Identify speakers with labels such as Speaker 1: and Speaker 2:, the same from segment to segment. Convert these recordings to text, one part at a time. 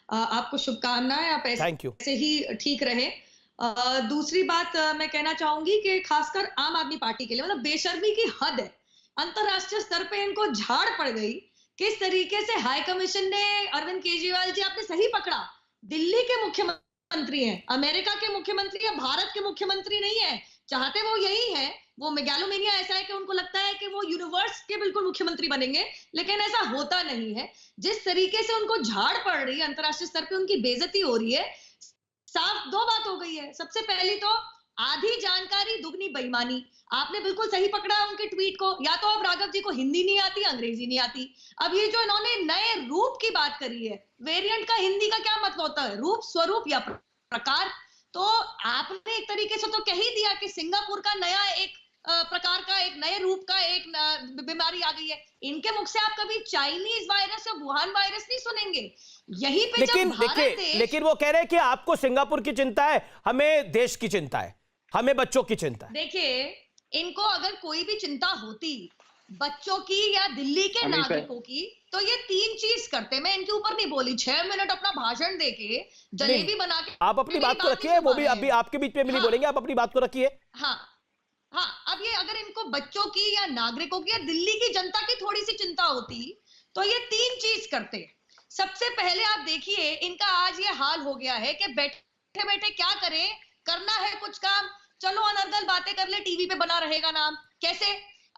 Speaker 1: आपको शुभकामनाएं, आप ऐसे ही ठीक रहे। दूसरी बात मैं कहना चाहूंगी कि खासकर आम आदमी पार्टी के लिए मतलब बेशर्मी की हद है। अंतरराष्ट्रीय स्तर पे इनको झाड़ पड़ गई। किस तरीके से हाई कमीशन ने अरविंद केजरीवाल जी, आपने सही पकड़ा, दिल्ली के मुख्यमंत्री हैं, अमेरिका के मुख्यमंत्री हैं, भारत के मुख्यमंत्री नहीं है। चाहते वो यही है, वो मेगालोमेनिया ऐसा है कि उनको लगता है कि वो यूनिवर्स के बिल्कुल मुख्यमंत्री बनेंगे, लेकिन ऐसा होता नहीं है। जिस तरीके से उनको झाड़ पड़ रही है, अंतरराष्ट्रीय स्तर पे उनकी बेइज्जती हो रही है, साफ दो बात हो गई है। सबसे पहली तो आधी जानकारी दुगनी बेईमानी। आपने बिल्कुल सही पकड़ा उनके ट्वीट को। या तो अब राघव जी को हिंदी नहीं आती, अंग्रेजी नहीं आती। अब ये जो इन्होंने नए रूप की बात करी है, वेरिएंट का हिंदी का क्या मतलब होता है, रूप, स्वरूप या प्रकार। तो आपने एक तरीके से तो कह ही दिया कि सिंगापुर का नया एक प्रकार का, एक नए रूप का एक बीमारी आ गई है। इनके मुख से आप कभी चाइनीज वायरस या वुहान वायरस नहीं सुनेंगे। यहीं पे
Speaker 2: लेकिन वो कह रहे हैं कि आपको सिंगापुर की चिंता है, हमें देश की चिंता है, हमें बच्चों की चिंता है।
Speaker 1: देखिए, इनको अगर कोई भी चिंता होती बच्चों की या दिल्ली के नागरिकों की, तो ये तीन चीज करते। मैं इनके ऊपर नहीं बोली, 6 मिनट अपना भाषण देके जलेबी बना के।
Speaker 2: आप अपनी बात को रखिए, वो भी अभी आपके बीच में भी नहीं बोलेंगे, आप अपनी बात को रखिए।
Speaker 1: हाँ, अब ये अगर इनको बच्चों की या नागरिकों की या दिल्ली की जनता की थोड़ी सी चिंता होती, तो ये तीन चीज करते। सबसे पहले आप देखिए, इनका आज ये हाल हो गया है कि बैठे बैठे क्या करें, करना है कुछ काम, चलो अनर्गल बातें कर ले, टीवी पे बना रहेगा नाम। कैसे?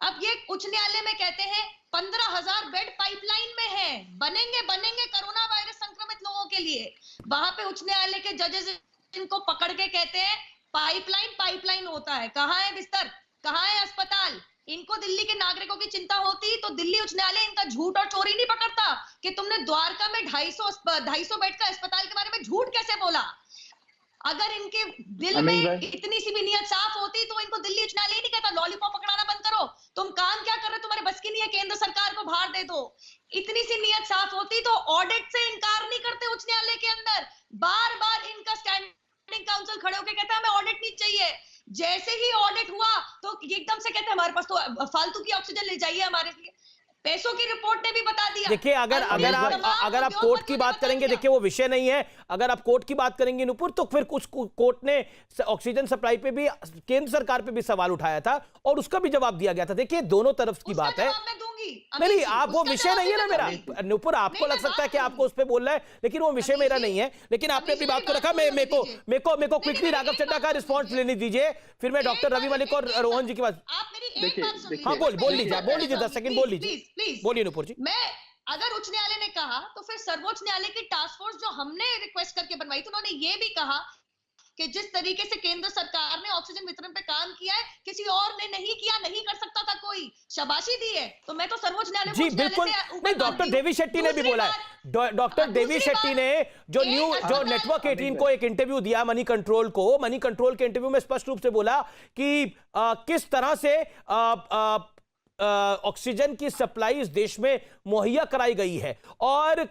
Speaker 1: अब ये उच्च न्यायालय में कहते हैं 15,000 बेड पाइपलाइन में है, बनेंगे कोरोना वायरस संक्रमित लोगों के लिए। वहां पे उच्च न्यायालय के जजेस इनको पकड़ के कहते हैं पाइपलाइन होता है, कहाँ है बिस्तर, कहाँ है अस्पताल। इनको दिल्ली के नागरिकों की चिंता होती तो दिल्ली उच्च न्यायालय इनका झूठ और चोरी नहीं पकड़ता कि तुमने द्वारका में 250 बेड का अस्पताल के बारे में झूठ कैसे बोला। अगर इनके दिल में इतनी सी भी नियत साफ होती तो इनको दिल्ली उच्च न्यायालय नहीं कहता लॉलीपॉप पकड़ाना बंद करो, तुम काम क्या कर रहे हो, तुम्हारे बस की नहीं है, केंद्र सरकार को बाहर दे दो। इतनी सी नियत साफ होती तो ऑडिट से इनकार नहीं करते उच्च न्यायालय के अंदर। बार बार इनका स्टैंडिंग काउंसिल खड़े होकर कहता है हमें ऑडिट नहीं चाहिए। जैसे ही ऑडिट हुआ तो एकदम से कहते हैं हमारे पास तो फालतू की ऑक्सीजन ले जाइए हमारे लिए। पैसों की रिपोर्ट ने भी बता दिया।
Speaker 2: देखिए, अगर आप कोर्ट की बात करेंगे, देखिए वो विषय नहीं है। अगर आप कोर्ट की बात करेंगे नुपुर, तो फिर कुछ कोर्ट ने ऑक्सीजन सप्लाई पे भी केंद्र सरकार पे भी सवाल उठाया था और उसका भी जवाब दिया गया था। देखिए दोनों तरफ की बात है। नहीं, आप वो विषय नहीं है ना मेरा नुपुर, आपको लग सकता है कि आपको उस पर बोलना है, लेकिन वो विषय मेरा नहीं है। लेकिन आपने अपनी बात को रखा। मेरे को क्विकली राघव चड्ढा का रिस्पॉन्स लेने दीजिए, फिर मैं डॉक्टर रवि मलिक और रोहन जी की बात। हाँ, बोल लीजिए 10 सेकंड बोल लीजिए, बोलिए नुपुर जी।
Speaker 1: मैं अगर उच्च न्यायालय ने कहा तो फिर सर्वोच्च न्यायालय की टास्क फोर्स जो हमने रिक्वेस्ट करके बनवाई थी, उन्होंने ये भी कहा कि जिस तरीके से केंद्र सरकार ने ऑक्सीजन वितरण पे काम किया है, किसी और ने नहीं किया, नहीं कर सकता था कोई, शाबाशी दी है। तो मैं तो सर्वोच्च न्यायालय
Speaker 2: जी बिल्कुल नहीं, डॉक्टर देवी शेट्टी ने भी बोला है, डॉक्टर देवी शेट्टी ने जो नेटवर्क 18 को एक इंटरव्यू दिया, मनी कंट्रोल के इंटरव्यू में स्पष्ट रूप से बोला कि किस तरह से ऑक्सीजन की सप्लाई इस देश में मुहैया कराई गई है। और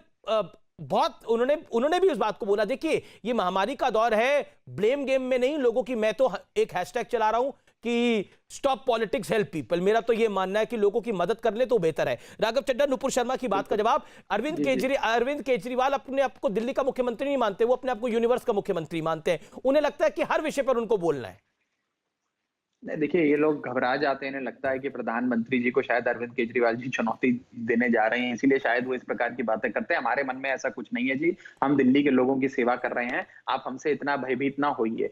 Speaker 2: बहुत उन्होंने भी उस बात को बोला, देखिए ये महामारी का दौर है, ब्लेम गेम में नहीं लोगों की। मैं तो एक हैशटैग चला रहा हूं कि स्टॉप पॉलिटिक्स हेल्प पीपल। मेरा तो ये मानना है कि लोगों की मदद कर ले तो बेहतर है। राघव चड्ढा, नुपुर शर्मा की बात का जवाब। अरविंद केजरीवाल अपने आप को दिल्ली का मुख्यमंत्री नहीं मानते, वो अपने आप को यूनिवर्स का मुख्यमंत्री मानते हैं। उन्हें लगता है कि हर विषय पर उनको बोलना है।
Speaker 3: नहीं, देखिए ये लोग घबरा जाते हैं, इन्हें लगता है कि प्रधानमंत्री जी को शायद अरविंद केजरीवाल जी चुनौती देने जा रहे हैं, इसीलिए शायद वो इस प्रकार की बातें करते हैं। हमारे मन में ऐसा कुछ नहीं है जी, हम दिल्ली के लोगों की सेवा कर रहे हैं, आप हमसे इतना भयभीत ना होइए।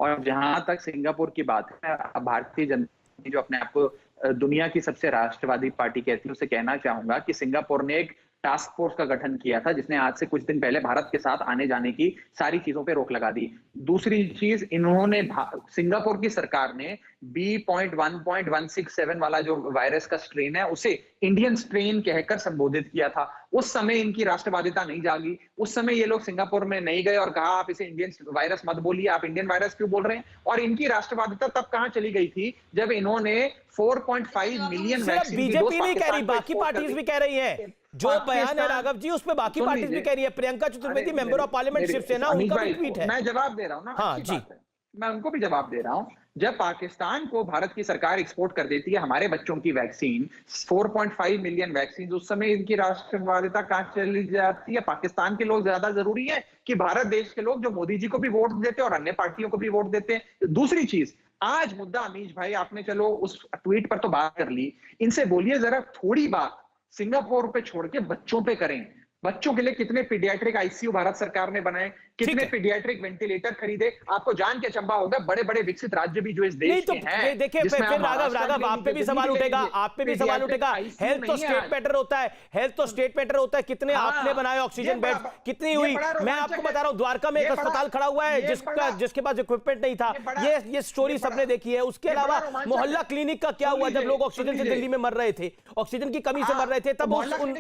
Speaker 3: और जहां तक सिंगापुर की बात है, भारतीय जनता पार्टी जो अपने आप को दुनिया की सबसे राष्ट्रवादी पार्टी कहती है, उसे कहना चाहूंगा कि सिंगापुर ने एक टास्क फोर्स का गठन किया था जिसने आज से कुछ दिन पहले भारत के साथ आने जाने की सारी चीजों पे रोक लगा दी। दूसरी चीज, इन्होंने सिंगापुर की सरकार ने B.1.167 वाला जो वायरस का स्ट्रेन है उसे इंडियन स्ट्रेन कहकर संबोधित किया था। उस समय इनकी राष्ट्रवादिता नहीं जागी, उस समय ये लोग सिंगापुर में नहीं गए और कहा आप इसे इंडियन वायरस मत बोलिए, आप इंडियन वायरस क्यों बोल रहे हैं। और इनकी राष्ट्रवादिता तब कहां चली गई थी जब इन्होंने 4.5 मिलियन वैक्सीन की डोज
Speaker 2: बीजेपी नहीं कह रही, बाकी पार्टीज भी कह रही है। जो बयान है राघव जी उस पे बाकी पार्टीज भी कह रही है। Priyanka Chaturvedi, member of parliament Shiv Sena, उनका भी ट्वीट है।
Speaker 3: मैं जवाब दे रहा हूं ना।
Speaker 2: हाँ जी,
Speaker 3: मैं उनको भी जवाब दे रहा हूं। जब पाकिस्तान को भारत की सरकार एक्सपोर्ट कर देती है हमारे बच्चों की वैक्सीन, 4.5 मिलियन वैक्सीन, उस समय इनकी राष्ट्रवादिता कहां चली जाती है? पाकिस्तान के लोग ज्यादा जरूरी है कि भारत देश के लोग जो मोदी जी को भी वोट देते हैं और अन्य पार्टियों को भी वोट देते हैं? दूसरी चीज, आज मुद्दा अमीश भाई आपने चलो उस ट्वीट पर तो बात कर ली, इनसे बोलिए जरा थोड़ी बात सिंगापुर पे छोड़ के बच्चों पे करें। बच्चों के लिए कितने पीडियाट्रिक आईसीयू भारत सरकार ने बनाए, कितने पीडियाट्रिक वेंटिलेटर खरीदे? आपको जान के अचंभा होगा, बड़े बड़े विकसित राज्य भी जो इस देश के हैं।
Speaker 2: देखिए फिर राघव आप पे भी सवाल उठेगा, आप पे भी सवाल उठेगा। हेल्थ तो स्टेट मैटर होता है, हेल्थ तो स्टेट मैटर होता है। कितने आपने बनाए ऑक्सीजन बेड, कितनी हुई? मैं आपको बता रहा हूं, द्वारका में एक अस्पताल खड़ा हुआ है जिसके पास इक्विपमेंट नहीं था। ये स्टोरी सबने देखी है। उसके अलावा मोहल्ला क्लिनिक का क्या हुआ? जब लोग ऑक्सीजन से दिल्ली में मर रहे थे, ऑक्सीजन की कमी से मर रहे थे, तब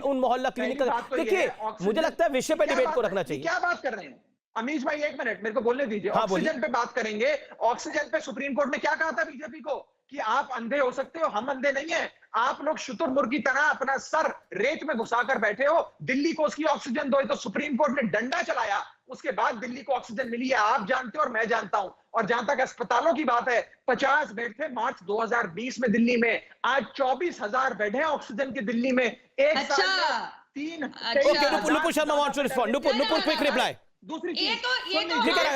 Speaker 2: उन मोहल्ला क्लिनिक का देखिए, मुझे लगता है विषय पे डिबेट को रखना चाहिए।
Speaker 3: क्या बात कर रहे हैं अमीश भाई? एक मिनट मेरे को बोलने दीजिए। ऑक्सीजन पे बात करेंगे। ऑक्सीजन पे सुप्रीम कोर्ट ने क्या कहा था बीजेपी को कि आप अंधे हो सकते हो, हम अंधे नहीं है। आप लोग शुतुरमुर्ग की तरह अपना सर रेत में घुसाकर बैठे हो। दिल्ली को उसकी ऑक्सीजन दो, तो सुप्रीम कोर्ट ने डंडा चलाया, उसके बाद दिल्ली को ऑक्सीजन मिली है। आप जानते हो और मैं जानता हूं। और जहां तक अस्पतालों की बात है, 50 बेड थे मार्च 2020 में दिल्ली में, आज 24,000 बेड है ऑक्सीजन के दिल्ली में। एक साल में 3।
Speaker 2: Okay, Nupur Sharma wants to respond. Nupur quick reply.
Speaker 3: दूसरी
Speaker 1: ये
Speaker 3: चीज,
Speaker 1: तो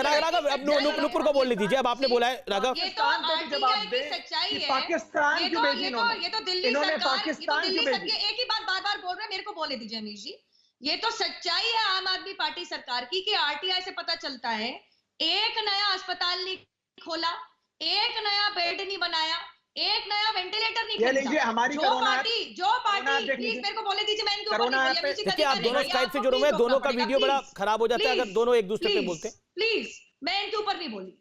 Speaker 2: राघव अब नुपुर को बोलने दीजिए। अब आपने बोला है राघव,
Speaker 1: ये तो आरटीआई की सच्चाई है।
Speaker 3: पाकिस्तान क्यों भेजी
Speaker 1: ये तो दिल्ली
Speaker 3: इन्होंने?
Speaker 1: सरकार,
Speaker 3: पाकिस्तान क्यों भेजी?
Speaker 1: एक ही बात बार-बार बोल रहे हैं, मेरे को बोलने दीजिए अमीश जी। ये तो सच्चाई है आम आदमी पार्टी सरकार की कि आरटीआई से पता चलता है एक नया अस्पताल नहीं खोला, एक नया बेड नहीं बनाया, एक नया वेंटिलेटर नहीं खरीदा।
Speaker 3: हमारी
Speaker 1: जो पार्टी प्लीज मेरे को बोलने दीजिए, मैं इनके ऊपर नहीं बोली।
Speaker 2: देखिए आप दोनों स्काइप से जुड़े हुए हैं, दोनों का वीडियो बड़ा खराब हो जाता है अगर दोनों एक दूसरे पे बोलते हैं।
Speaker 1: प्लीज, मैं इनके ऊपर नहीं बोली।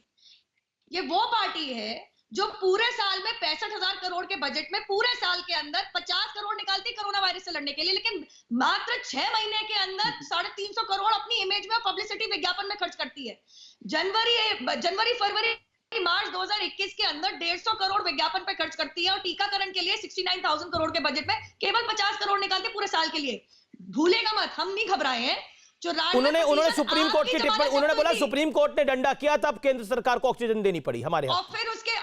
Speaker 1: ये वो पार्टी है जो पूरे साल में 65,000 करोड़ के बजट में पूरे साल के अंदर 50 करोड़ निकालती कोरोना वायरस से लड़ने के लिए, लेकिन मात्र 6 महीने के अंदर 350 करोड़ अपनी इमेज में पब्लिसिटी विज्ञापन में खर्च करती है। जनवरी फरवरी मार्च 2021 के अंदर 150 करोड़ विज्ञापन पे खर्च करती है और टीकाकरण के लिए 69,000 करोड़ के बजट में केवल 50 करोड़ निकालते पूरे साल के लिए। भूलेगा मत, हम नहीं घबराए हैं। जो
Speaker 2: उन्होंने सुप्रीम कोर्ट की टिप्पणी, उन्होंने बोला सुप्रीम कोर्ट ने डंडा किया तब केंद्र सरकार को ऑक्सीजन देनी पड़ी हमारे यहाँ।
Speaker 1: और फिर उसके और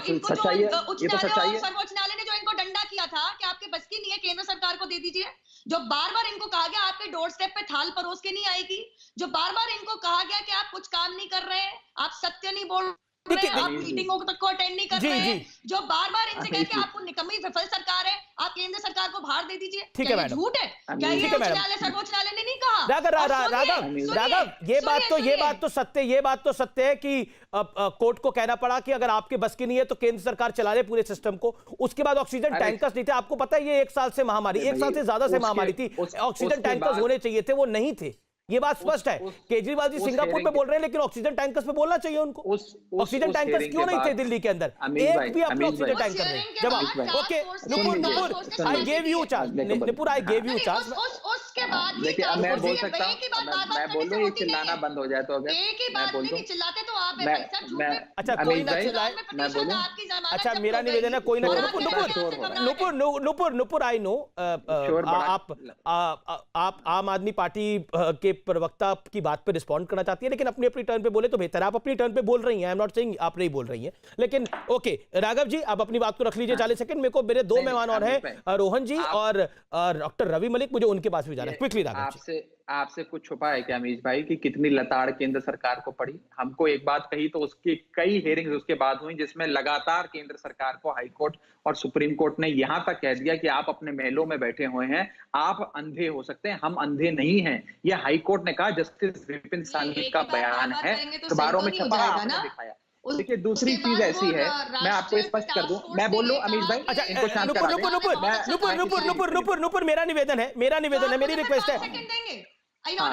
Speaker 1: इनको जो उच्च न्यायालय और सर्वोच्च न्यायालय ने जो इनको डंडा किया था कि आपके बस की नहीं है, केंद्र सरकार को दे दीजिए। जो बार बार इनको कहा गया आपके डोर स्टेप पे थाल परोस के नहीं आएगी, जो बार बार इनको कहा गया कि आप कुछ काम नहीं कर रहे हैं, आप सत्य नहीं बोल रहे, आप मीटिंगों तक को अटेंड नहीं कर रहे हैं, जो बार बार इनसे कहे कि आपको निकम्मी विफल सरकार है, आप केंद्र सरकार को बाहर दे दीजिए।
Speaker 2: ठीक है मैडम,
Speaker 1: झूठ है क्या? ये उच्च न्यायालय सर्वोच्च न्यायालय ने नहीं कहा।
Speaker 2: राघव ये बात तो सत्य है कि कोर्ट को कहना पड़ा कि अगर आपके बस की नहीं है तो केंद्र सरकार चला ले पूरे सिस्टम को। उसके बाद ऑक्सीजन टैंकर्स नहीं थे। आपको पता है ये 1 साल से महामारी, 1 साल से ज्यादा से महामारी थी। ऑक्सीजन टैंकर्स होने चाहिए थे, वो नहीं थे। ये बात स्पष्ट है। केजरीवाल जी सिंगापुर पे बोल रहे हैं, लेकिन ऑक्सीजन टैंकर्स पे बोलना चाहिए उनको। ऑक्सीजन टैंकर्स क्यों नहीं थे दिल्ली के अंदर? एक भी अपने ऑक्सीजन टैंकर नहीं। जवाब okay Nupur, I gave you charge. Nupur, I gave you charge.
Speaker 1: उसके बाद
Speaker 3: देखिए अब मैं बोल सकता हूं, मैं बोलूं ये चिल्लाना बंद हो जाए तो अगर
Speaker 1: एक ही बात नहीं चिल्लाते तो आप
Speaker 2: अच्छा कोई ना चिल्लाए, मैं बोलूं। अच्छा मेरा निवेदन है कोई ना। नुपुर आई नो आप आम आदमी पार्टी के प्रवक्ता की बात पे रिस्पॉन्ड करना चाहती है, लेकिन अपनी अपनी टर्न पे बोले तो बेहतर है। आप अपनी टर्न पे बोल रही हैं, आई एम नॉट सेइंग आप नहीं बोल रही हैं, लेकिन ओके राघव जी आप अपनी बात को रख लीजिए 40 सेकंड। मेरे 2 मेहमान और हैं, रोहन जी और डॉक्टर रवि मलिक, मुझे उनके पास भी जाना है। क्विकली राघव जी।
Speaker 3: आपसे कुछ छुपा है क्या अमीश भाई कि कितनी लताड़ केंद्र सरकार को पड़ी? हमको एक बात कही तो उसकी कई हियरिंग्स उसके बाद हुई, जिसमें लगातार केंद्र सरकार को हाई कोर्ट और सुप्रीम कोर्ट ने यहां तक कह दिया कि आप अपने महलों में बैठे हुए हैं, आप अंधे हो सकते हैं, हम अंधे नहीं हैं। यह हाई कोर्ट ने कहा, जस्टिस विपिन सानवी का बयान है, अखबारों में छपा, आपने दिखाया। देखिए दूसरी चीज ऐसी है, मैं आपको स्पष्ट कर दूं, मैं बोल लूं अमीश भाई।
Speaker 2: अच्छा नुपुर, मेरा निवेदन है, मेरी रिक्वेस्ट है।